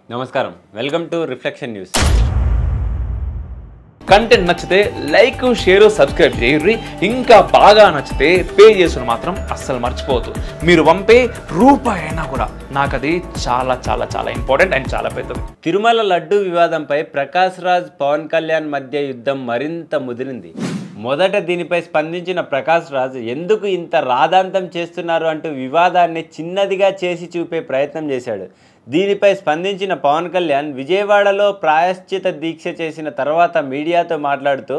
నమస్కారం welcome to reflection news content నచ్చితే like share subscribe చేయండి ఇంకా బాగా నచ్చితే పే చేసుకుని మాత్రం అస్సలు మర్చిపోవద్దు మీరు పంపే రూపాయి అయినా కూడా నాకు అది చాలా చాలా చాలా ఇంపార్టెంట్ అండ్ చాలా పెద్దది తిరుమల లడ్డు వివాదంపై ప్రకాష్ రాజ్ పవన్ కళ్యాణ్ మధ్య యుద్ధం మరింత ముదిరింది మొదట దీనిపై స్పందించిన ప్రకాష్ రాజ్ ఎందుకు ఇంత రాద్ధాంతం చేస్తున్నారు అంటూ వివాదాన్ని చిన్నదిగా చేసి చూపే ప్రయత్నం చేశాడు దీనిపై స్పందించిన పవన్ కళ్యాణ్ విజయవాడలో ప్రాయశ్చిత దీక్ష చేసిన తర్వాత మీడియాతో మాట్లాడుతూ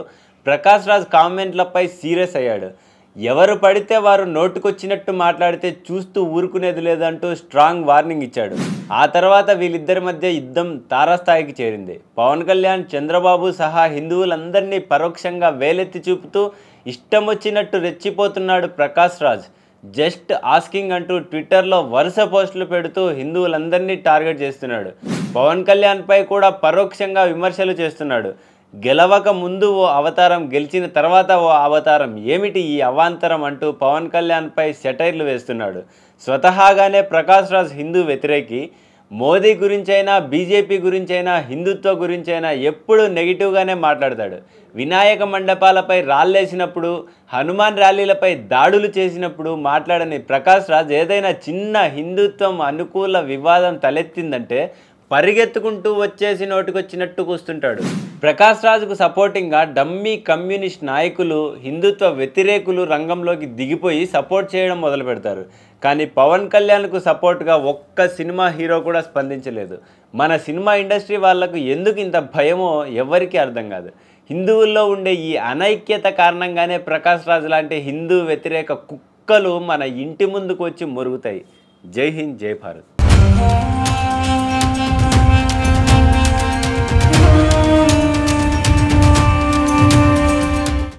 ప్రకాష్ రాజ్ కామెంట్లపై సీరియస్ అయ్యాడు ఎవరు పడితే వారు నోటుకొచ్చినట్టు మాట్లాడితే చూస్తూ ఊరుకునేది లేదంటూ స్ట్రాంగ్ వార్నింగ్ ఇచ్చాడు ఆ తర్వాత వీళ్ళిద్దరి మధ్య యుద్ధం తారాస్థాయికి చేరింది పవన్ కళ్యాణ్ చంద్రబాబు సహా హిందువులందరినీ పరోక్షంగా వేలెత్తి చూపుతూ ఇష్టం వచ్చినట్టు రెచ్చిపోతున్నాడు ప్రకాష్ రాజ్ జస్ట్ ఆస్కింగ్ అంటూ ట్విట్టర్లో వరుస పోస్టులు పెడుతూ హిందువులందరినీ టార్గెట్ చేస్తున్నాడు పవన్ కళ్యాణ్పై కూడా పరోక్షంగా విమర్శలు చేస్తున్నాడు గెలవక ముందు ఓ అవతారం గెలిచిన తర్వాత ఓ అవతారం ఏమిటి ఈ అవాంతరం అంటూ పవన్ కళ్యాణ్పై సెటైర్లు వేస్తున్నాడు స్వతహాగానే ప్రకాష్ రాజ్ హిందూ వ్యతిరేకి మోదీ గురించైనా బీజేపీ గురించైనా హిందుత్వ గురించైనా ఎప్పుడూ నెగిటివ్గానే మాట్లాడతాడు వినాయక మండపాలపై రాళ్ళేసినప్పుడు హనుమాన్ ర్యాలీలపై దాడులు చేసినప్పుడు మాట్లాడని ప్రకాష్ రాజ్ ఏదైనా చిన్న హిందుత్వం అనుకూల వివాదం తలెత్తిందంటే పరిగెత్తుకుంటూ వచ్చేసి నోటికొచ్చినట్టు కూస్తుంటాడు ప్రకాష్ రాజ్కు సపోర్టింగ్గా డమ్మీ కమ్యూనిస్ట్ నాయకులు హిందుత్వ వ్యతిరేకులు రంగంలోకి దిగిపోయి సపోర్ట్ చేయడం మొదలు పెడతారు కానీ పవన్ కళ్యాణ్కు సపోర్ట్గా ఒక్క సినిమా హీరో కూడా స్పందించలేదు మన సినిమా ఇండస్ట్రీ వాళ్లకు ఎందుకు ఇంత భయమో ఎవరికీ అర్థం కాదు హిందువుల్లో ఉండే ఈ అనైక్యత కారణంగానే ప్రకాష్ రాజ్ లాంటి హిందూ వ్యతిరేక కుక్కలు మన ఇంటి ముందుకు వచ్చి మురుగుతాయి జై హింద్ జై భారత్